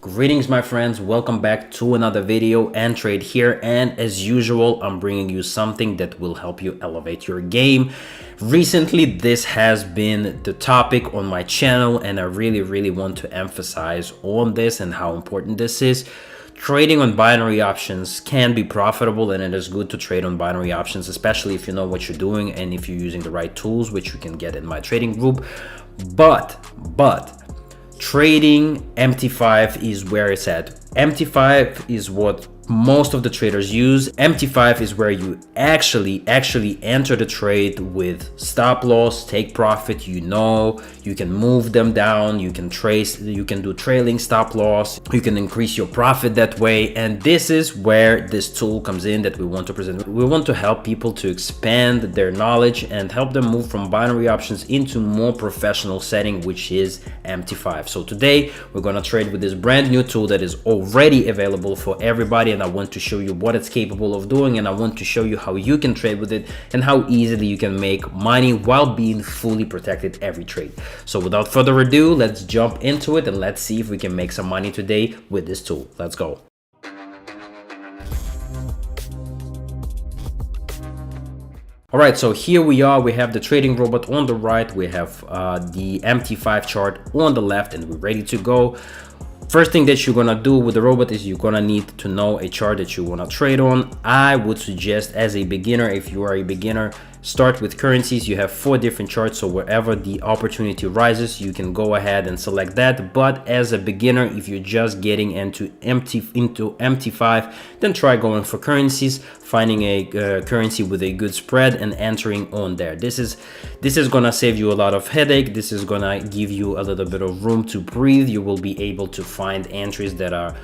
Greetings my friends, welcome back to another video and trade here, and as usual I'm bringing you something that will help you elevate your game. Recently this has been the topic on my channel and I really want to emphasize on this and how important this is. Trading on binary options can be profitable, and it is good to trade on binary options, especially if you know what you're doing and if you're using the right tools, which you can get in my trading group. But trading MT5 is where it's at. MT5 is what most of the traders use. MT5 is where you actually enter the trade with stop loss, take profit. You can move them down, you can do trailing stop loss, you can increase your profit that way. And this is where this tool comes in that we want to present. We want to help people to expand their knowledge and help them move from binary options into more professional setting, which is MT5. So today we're going to trade with this brand new tool that is already available for everybody, and I want to show you what it's capable of doing, and I want to show you how you can trade with it and how easily you can make money while being fully protected every trade. So without further ado, let's jump into it and let's see if we can make some money today with this tool. Let's go. All right, so here we are. We have the trading robot on the right, we have the MT5 chart on the left, and we're ready to go. First thing that you're gonna do with the robot is you're gonna need to know a chart that you wanna trade on. I would suggest, as a beginner, if you are a beginner, start with currencies. You have 4 different charts, so wherever the opportunity rises, you can go ahead and select that. But as a beginner, if you're just getting into MT5, then try going for currencies, finding a currency with a good spread and entering on there. This is gonna save you a lot of headache. This is gonna give you a little bit of room to breathe. You will be able to find entries that are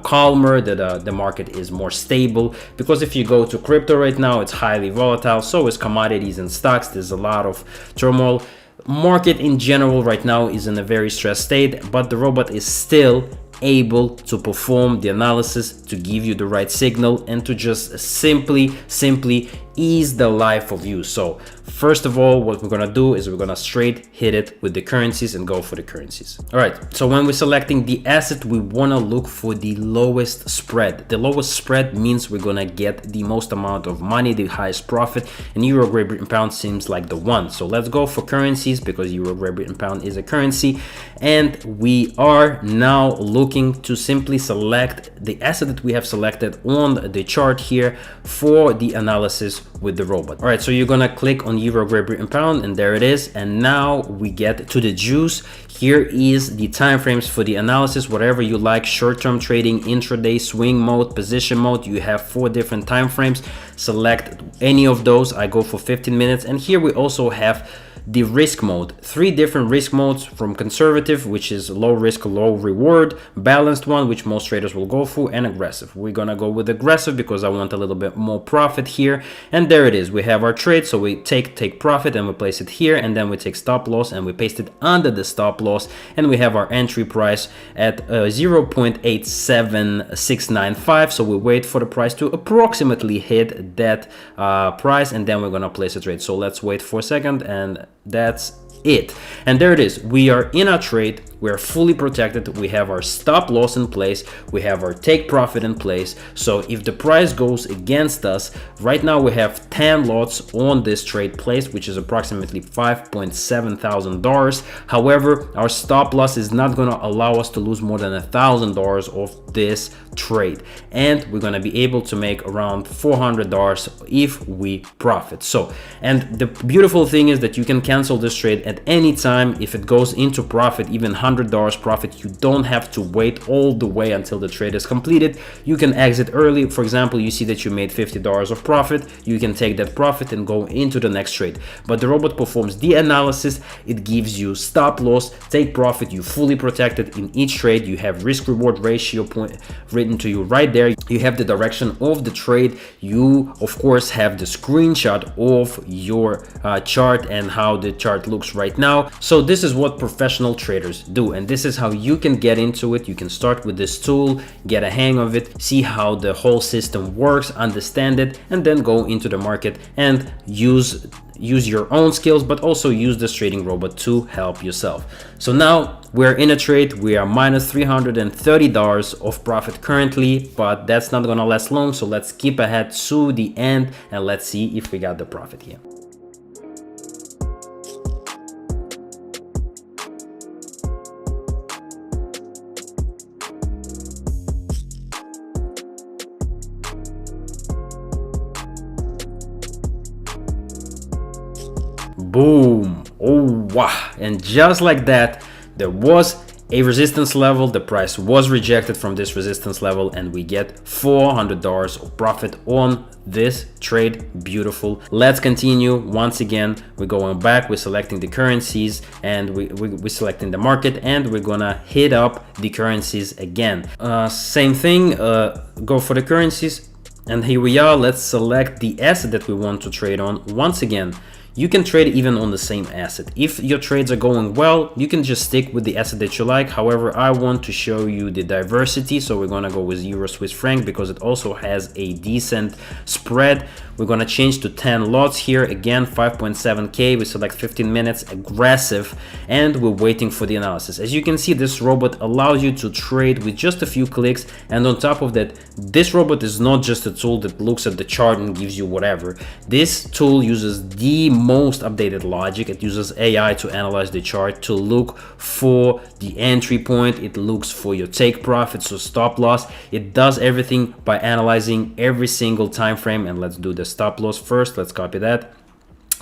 calmer, that the market is more stable, because if you go to crypto right now, it's highly volatile. So is commodities and stocks. There's a lot of turmoil. Market in general right now is in a very stressed state, but the robot is still able to perform the analysis, to give you the right signal, and to just simply ease the life of you. So first of all, what we're gonna do is we're gonna straight hit it with the currencies and go for the currencies. All right, so when we're selecting the asset, we wanna look for the lowest spread. The lowest spread means we're gonna get the most amount of money, the highest profit, and Euro, Great Britain pound seems like the one. So let's go for currencies, because Euro, Great Britain pound is a currency, and we are now looking to simply select the asset that we have selected on the chart here for the analysis with the robot. All right, so you're gonna click on Euro, Great Britain pound, and there it is. And now we get to the juice. Here is the time frames for the analysis, whatever you like: short-term trading, intraday, swing mode, position mode. You have 4 different time frames. Select any of those. I go for 15 minutes. And here we also have the risk mode, 3 different risk modes, from conservative, which is low risk, low reward, balanced one, which most traders will go for, and aggressive. We're gonna go with aggressive because I want a little bit more profit here. And there it is. We have our trade. So we take profit and we place it here, and then we take stop loss and we paste it under the stop loss, and we have our entry price at 0.87695. So we wait for the price to approximately hit that price, and then we're gonna place a trade. So let's wait for a second, and that's it. And there it is. We are in our trade. We are fully protected. We have our stop loss in place. We have our take profit in place. So if the price goes against us, right now we have 10 lots on this trade placed, which is approximately $5,700. However, our stop loss is not going to allow us to lose more than $1,000 of this trade, and we're going to be able to make around $400 if we profit. So, and the beautiful thing is that you can cancel this trade at any time. If it goes into profit, even $100 profit, you don't have to wait all the way until the trade is completed. You can exit early. For example, you see that you made $50 of profit. You can take that profit and go into the next trade. But the robot performs the analysis. It gives you stop loss, take profit. You fully protected in each trade. You have risk reward ratio point written to you right there. You have the direction of the trade. You of course have the screenshot of your chart and how the chart looks right now. So this is what professional traders do. do. And this is how you can get into it. You can start with this tool, get a hang of it, see how the whole system works, understand it, and then go into the market and use your own skills, but also use this trading robot to help yourself. So now we're in a trade. We are minus $330 of profit currently, but that's not gonna last long. So let's skip ahead to the end and let's see if we got the profit here. Boom. Oh wow. And just like that, there was a resistance level. The price was rejected from this resistance level and we get $400 of profit on this trade. Beautiful. Let's continue. Once again, we're going back, we're selecting the currencies, and we're selecting the market, and we're gonna hit up the currencies again. Same thing, go for the currencies, and here we are. Let's select the asset that we want to trade on. Once again, you can trade even on the same asset. If your trades are going well, you can just stick with the asset that you like. However, I want to show you the diversity, so we're gonna go with Euro Swiss franc because it also has a decent spread. We're gonna change to 10 lots here. Again, 5.7K, we select 15 minutes, aggressive, and we're waiting for the analysis. As you can see, this robot allows you to trade with just a few clicks, and on top of that, this robot is not just a tool that looks at the chart and gives you whatever. This tool uses the most updated logic. It uses AI to analyze the chart, to look for the entry point. It looks for your take profit, so stop loss. It does everything by analyzing every single time frame. And let's do the stop loss first. Let's copy that,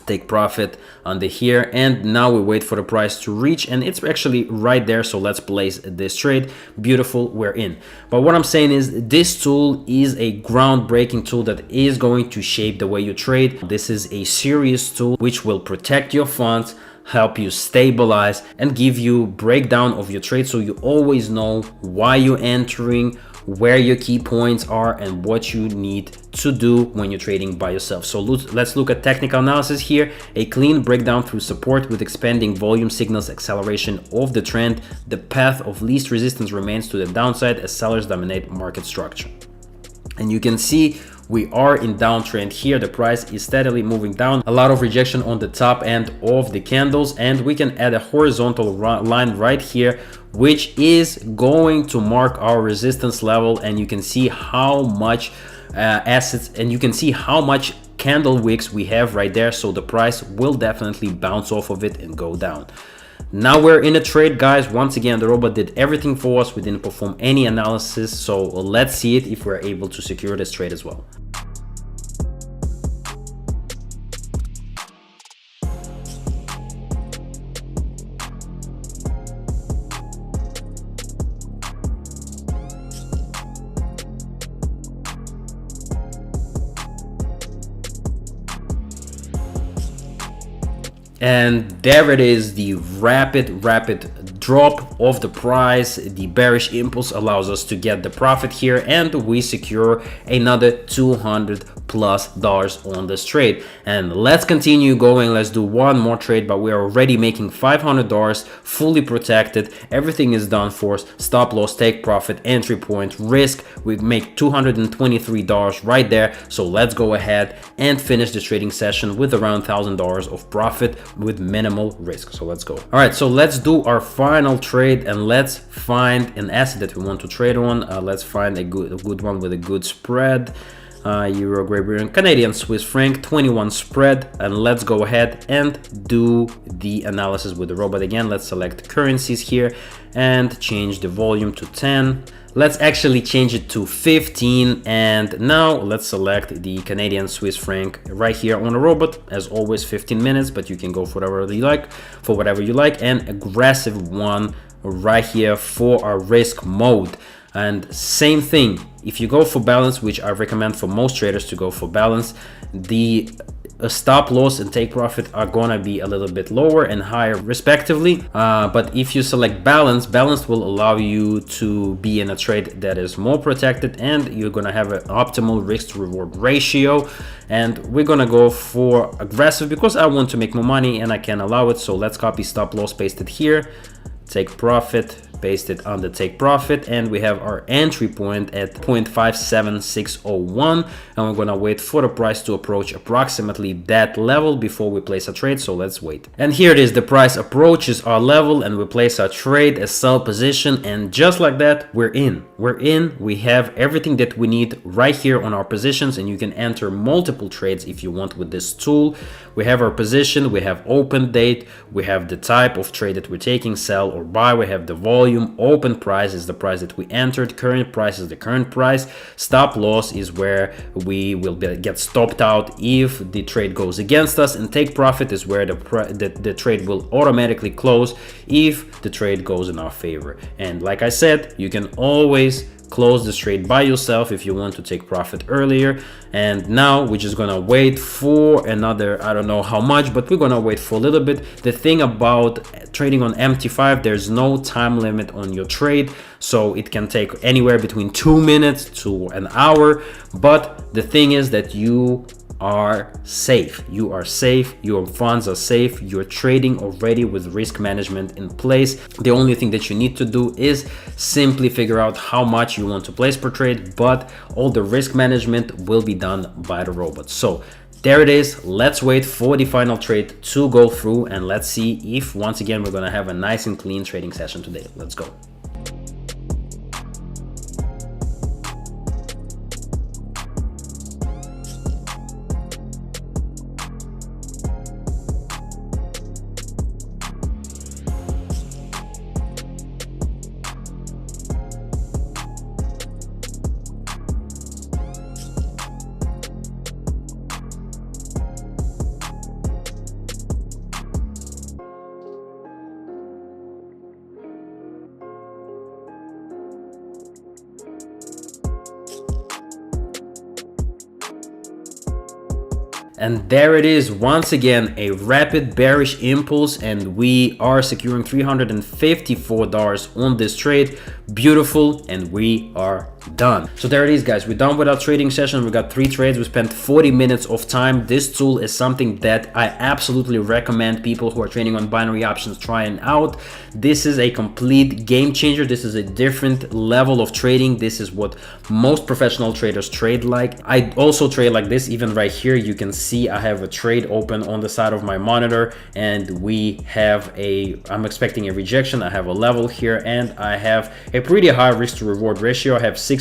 take profit under here, and now we wait for the price to reach, and it's actually right there. So let's place this trade. Beautiful, we're in. But what I'm saying is this tool is a groundbreaking tool that is going to shape the way you trade. This is a serious tool which will protect your funds, help you stabilize, and give you breakdown of your trade, so you always know why you're entering, where your key points are, and what you need to do when you're trading by yourself. So let's look at technical analysis here. A clean breakdown through support with expanding volume signals acceleration of the trend. The path of least resistance remains to the downside as sellers dominate market structure. And you can see we are in downtrend here. The price is steadily moving down. A lot of rejection on the top end of the candles, and we can add a horizontal line right here, which is going to mark our resistance level. And you can see how much assets, and you can see how much candle wicks we have right there. So the price will definitely bounce off of it and go down. Now we're in a trade, guys. Once again, the robot did everything for us. We didn't perform any analysis, so let's see it if we're able to secure this trade as well. And there it is, the rapid drop of the price. The bearish impulse allows us to get the profit here, and we secure another $200+ on this trade. And let's continue going. Let's do one more trade, but we're already making $500, fully protected. Everything is done for us. Stop loss, take profit, entry point, risk. We make $223 right there. So let's go ahead and finish the trading session with around $1,000 of profit with minimal risk. So let's go. All right, so let's do our final trade, and let's find an asset that we want to trade on. Let's find a good one with a good spread. Euro, Great Britain, Canadian, Swiss franc, 21 spread, and let's go ahead and do the analysis with the robot again. Let's select currencies here and change the volume to 10. Let's actually change it to 15, and now let's select the Canadian Swiss franc right here on the robot. As always, 15 minutes, but you can go for whatever you like, and aggressive one right here for our risk mode. And same thing, if you go for balance, which I recommend for most traders to go for balance, the stop loss and take profit are gonna be a little bit lower and higher respectively. But if you select balance will allow you to be in a trade that is more protected, and you're gonna have an optimal risk to reward ratio. And we're gonna go for aggressive because I want to make more money and I can allow it. So let's copy stop loss, paste it here, take profit, paste it on the take profit, and we have our entry point at 0.57601, and we're gonna wait for the price to approach approximately that level before we place a trade. So let's wait. And here it is, the price approaches our level and we place our trade, a sell position, and just like that, we're in. We have everything that we need right here on our positions, and you can enter multiple trades if you want with this tool. We have our position, we have open date, we have the type of trade that we're taking, sell or buy, we have the volume. Open price is the price that we entered, current price is the current price, stop loss is where we will get stopped out if the trade goes against us, and take profit is where the trade will automatically close if the trade goes in our favor. And like I said, you can always close this trade by yourself if you want to take profit earlier. And now we're just gonna wait for another, I don't know how much, but we're gonna wait for a little bit. The thing about trading on MT5, there's no time limit on your trade, so it can take anywhere between 2 minutes to an hour. But the thing is that you are safe. You are safe, your funds are safe, you're trading already with risk management in place. The only thing that you need to do is simply figure out how much you want to place per trade, but all the risk management will be done by the robot. So there it is. Let's wait for the final trade to go through, and let's see if once again we're gonna have a nice and clean trading session today. Let's go. And there it is, once again, a rapid bearish impulse, and we are securing $354 on this trade. Beautiful, and we are done. So there it is, guys, we're done with our trading session. We got 3 trades, we spent 40 minutes of time. This tool is something that I absolutely recommend people who are trading on binary options trying out. This is a complete game changer. This is a different level of trading. This is what most professional traders trade like. I also trade like this. Even right here, you can see I have a trade open on the side of my monitor, and we have I'm expecting a rejection. I have a level here, and I have a pretty high risk to reward ratio. I have 7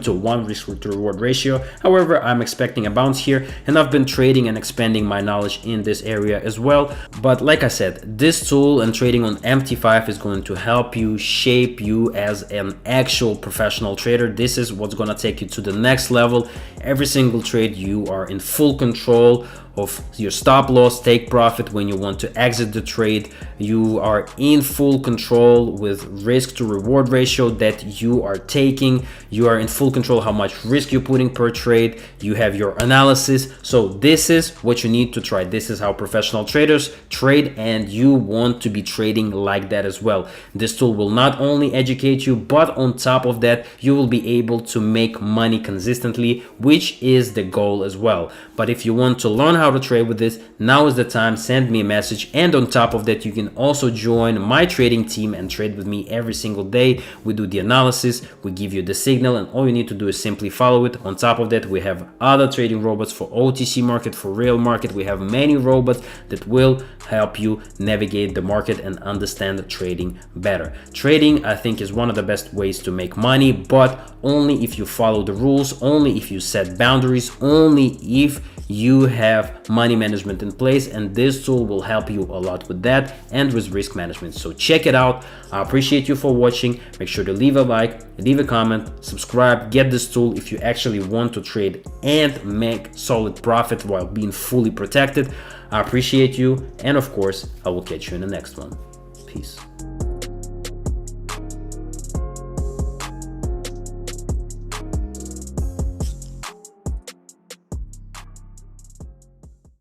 to 1 risk to reward ratio. However, I'm expecting a bounce here, and I've been trading and expanding my knowledge in this area as well. But like I said, this tool and trading on MT5 is going to help you shape you as an actual professional trader. This is what's going to take you to the next level. Every single trade, you are in full control of your stop loss, take profit when you want to exit the trade. You are in full control with risk to reward ratio that you are taking. You are in full control how much risk you're putting per trade. You have your analysis. So this is what you need to try. This is how professional traders trade, and you want to be trading like that as well. This tool will not only educate you, but on top of that, you will be able to make money consistently, which is the goal as well. But if you want to learn how to trade with this, now is the time. Send me a message, and on top of that, you can also join my trading team and trade with me every single day. We do the analysis, we give you the signal, and all you need to do is simply follow it. On top of that, we have other trading robots for OTC market, for real market. We have many robots that will help you navigate the market and understand trading better. Trading, I think, is one of the best ways to make money, but only if you follow the rules, only if you set boundaries, only if you have money management in place, and this tool will help you a lot with that and with risk management. So check it out. I appreciate you for watching. Make sure to leave a like, leave a comment, subscribe, get this tool if you actually want to trade and make solid profit while being fully protected. I appreciate you, and of course, I will catch you in the next one. Peace.